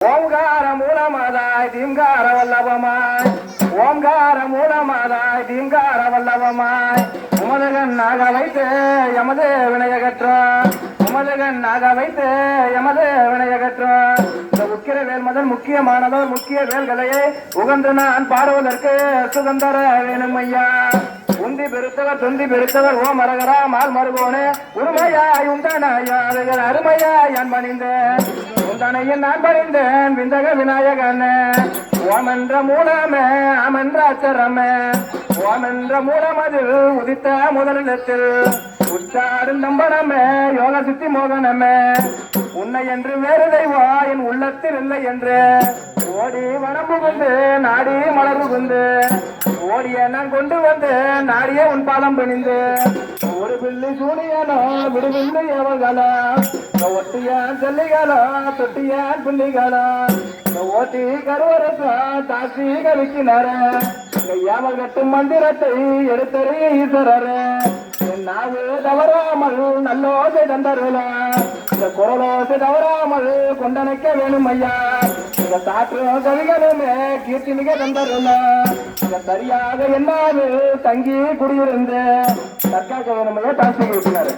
ஓம்கார மூலமாதாய் தீங்கார வல்லபமாய் ஓம்கார மூலமாதாய் தீங்கார வல்லபமாய் உமதகன் நாக வைத்து எமது வினையகற்றோம் உமதகன் நாக வைத்து எமது வினையகற்றோம். இந்த உக்கிர வேல் முதல் முக்கியமானதோர் முக்கிய வேல்களையே உகந்து நான் பாடுவதற்கு சுதந்திர வேணும் ஐயா. உந்தி பெருத்தவர் தொந்தி பெருத்தவர் ஓ மரகரா மால் மருகோனே உரிமையாய் உந்தனையாதுகள் அருமையாய் என் பணிந்தேன் உந்தனையின் நான் பணிந்தேன் விந்தக விநாயகன் ஓமென்ற மூலமே அமென்ற அச்சரமே ஓமென்ற மூலமதில் உதித்த முதலிடத்தில் உச்சாடும் நம்பனமே யோக சித்தி மோகனமே உன்னை என்று வேறு தெய்வா என் உள்ளத்தில் இல்லை என்று ஓடி வனம் புகுந்து நாடி மலர் புகுந்து ஓடிய நான் கொண்டு வந்து நாடிய உன் பாதம் பிணிந்து ஒரு பில்லி சூனியனோ விடுவில்லி எவர்களோ ஒட்டியான் சொல்லிகளோ தொட்டியான் புள்ளிகளோ ஓட்டி கருவரத்தோ தாசி கவிக்கினார யாமல் கட்டும் மந்திரத்தை எடுத்தறிய ஈஸ்வரர் நாவு தவறாமல் நல்லோசை தந்தருள இந்த குரலோசை தவறாமல் கொண்டனைக்க வேணும் ஐயா. இந்த சாற்று கவிகளுமே கீர்த்தி மிக தந்தருள சரியாக என்னாது தங்கி குடியிருந்து தற்காக்க வேணும் ஐயா. தாசி இருக்கிறாரு.